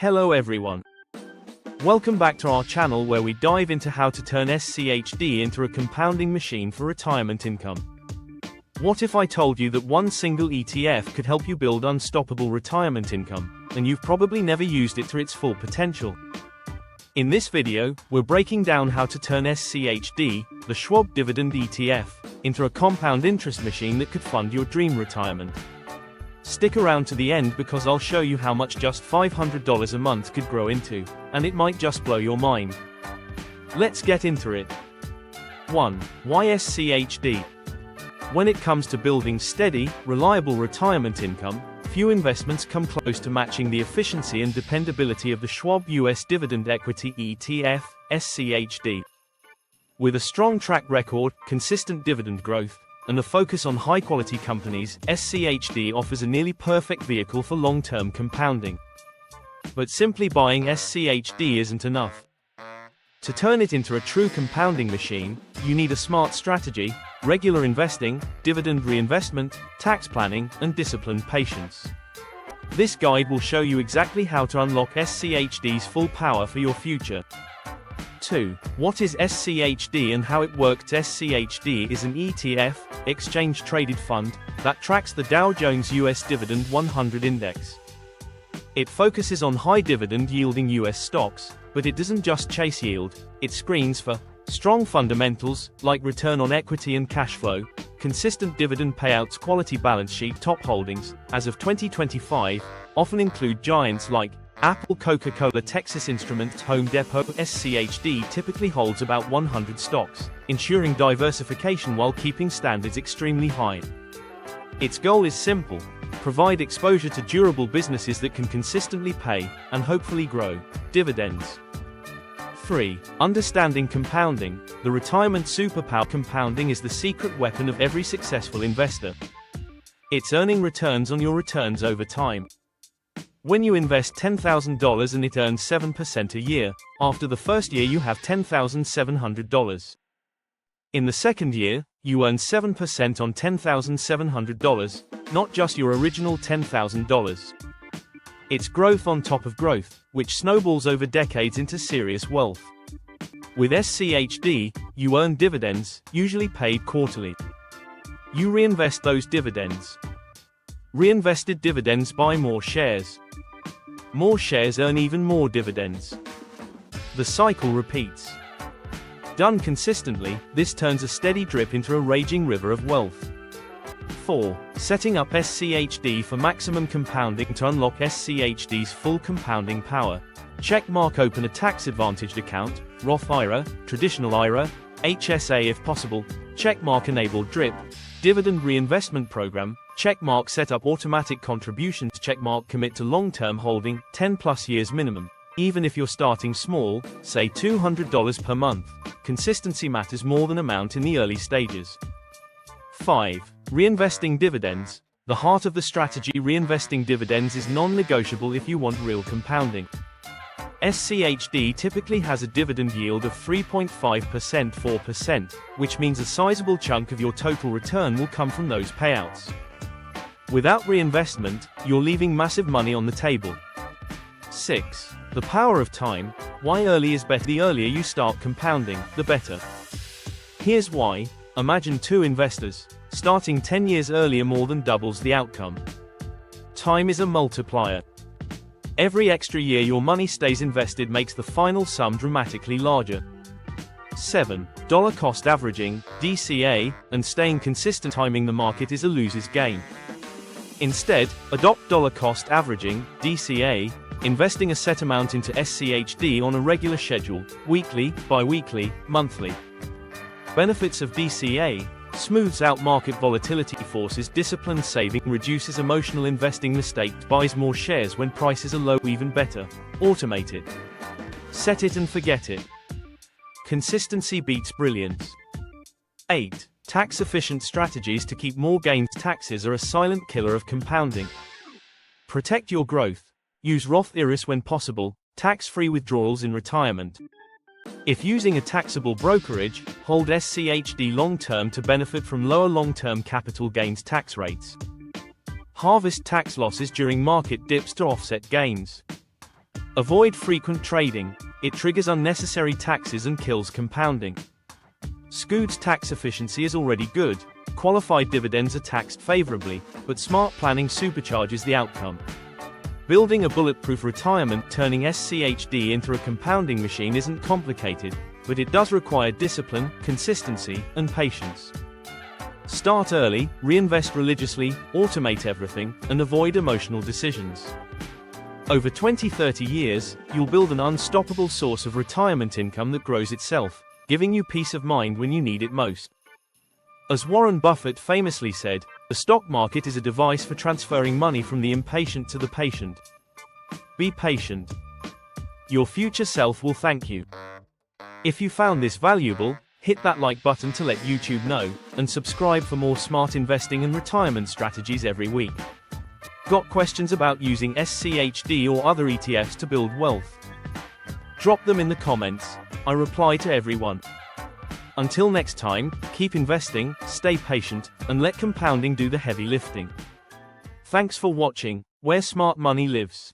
Hello everyone. Welcome back to our channel where we dive into how to turn SCHD into a compounding machine for retirement income. What if I told you that one single ETF could help you build unstoppable retirement income, and you've probably never used it to its full potential? In this video, we're breaking down how to turn SCHD, the Schwab Dividend ETF, into a compound interest machine that could fund your dream retirement. Stick around to the end because I'll show you how much just $500 a month could grow into, and it might just blow your mind. Let's get into it. 1. Why SCHD? When it comes to building steady, reliable retirement income, few investments come close to matching the efficiency and dependability of the Schwab U.S. Dividend Equity ETF, SCHD. With a strong track record, consistent dividend growth, and a focus on high-quality companies, SCHD offers a nearly perfect vehicle for long-term compounding. But simply buying SCHD isn't enough. To turn it into a true compounding machine, you need a smart strategy, regular investing, dividend reinvestment, tax planning, and disciplined patience. This guide will show you exactly how to unlock SCHD's full power for your future. 2. What is SCHD and how it works? SCHD is an ETF, exchange-traded fund, that tracks the Dow Jones U.S. Dividend 100 Index. It focuses on high dividend-yielding U.S. stocks, but it doesn't just chase yield, it screens for strong fundamentals, like return on equity and cash flow, consistent dividend payouts. Quality balance sheet. Top holdings, as of 2025, often include giants like Apple, Coca-Cola, Texas Instruments, Home Depot. SCHD typically holds about 100 stocks, ensuring diversification while keeping standards extremely high. Its goal is simple: provide exposure to durable businesses that can consistently pay, and hopefully grow, dividends. 3. Understanding compounding. The retirement superpower. Compounding is the secret weapon of every successful investor. It's earning returns on your returns over time. When you invest $10,000 and it earns 7% a year, after the first year you have $10,700. In the second year, you earn 7% on $10,700, not just your original $10,000. It's growth on top of growth, which snowballs over decades into serious wealth. With SCHD, you earn dividends, usually paid quarterly. You reinvest those dividends. Reinvested dividends buy more shares. More shares earn even more dividends. The cycle repeats. Done consistently, this turns a steady drip into a raging river of wealth. 4. Setting up SCHD for maximum compounding. To unlock SCHD's full compounding power, checkmark. Open a tax-advantaged account, Roth IRA, traditional IRA, HSA if possible, checkmark. Enable DRIP, dividend reinvestment program, checkmark. Set up automatic contributions, checkmark. Commit to long-term holding, 10+ years minimum. Even if you're starting small, say $200 per month, consistency matters more than amount in the early stages. 5. Reinvesting dividends. The heart of the strategy. Reinvesting dividends is non-negotiable if you want real compounding. SCHD typically has a dividend yield of 3.5%, 4%, which means a sizable chunk of your total return will come from those payouts. Without reinvestment, you're leaving massive money on the table. 6. The power of time. Why early is better? The earlier you start compounding, the better. Here's why. Imagine two investors. Starting 10 years earlier more than doubles the outcome. Time is a multiplier. Every extra year your money stays invested makes the final sum dramatically larger. 7. Dollar cost averaging, DCA, and staying consistent. Timing the market is a loser's game. Instead, adopt dollar cost averaging, DCA, investing a set amount into SCHD on a regular schedule, weekly, bi-weekly, monthly. Benefits of DCA: smooths out market volatility, forces disciplined saving, reduces emotional investing mistakes, buys more shares when prices are low. Even better, automate it. Set it and forget it. Consistency beats brilliance. 8. Tax-efficient strategies to keep more gains. Taxes are a silent killer of compounding. Protect your growth. Use Roth IRAs when possible, tax-free withdrawals in retirement. If using a taxable brokerage, hold SCHD long-term to benefit from lower long-term capital gains tax rates. Harvest tax losses during market dips to offset gains. Avoid frequent trading. It triggers unnecessary taxes and kills compounding. SCHD's tax efficiency is already good. Qualified dividends are taxed favorably, but smart planning supercharges the outcome. Building a bulletproof retirement turning SCHD into a compounding machine isn't complicated, but it does require discipline, consistency, and patience. Start early, reinvest religiously, automate everything, and avoid emotional decisions. Over 20-30 years, you'll build an unstoppable source of retirement income that grows itself, giving you peace of mind when you need it most. As Warren Buffett famously said, the stock market is a device for transferring money from the impatient to the patient. Be patient. Your future self will thank you. If you found this valuable, hit that like button to let YouTube know, and subscribe for more smart investing and retirement strategies every week. Got questions about using SCHD or other ETFs to build wealth? Drop them in the comments. I reply to everyone. Until next time, keep investing, stay patient, and let compounding do the heavy lifting. Thanks for watching, Where Smart Money Lives.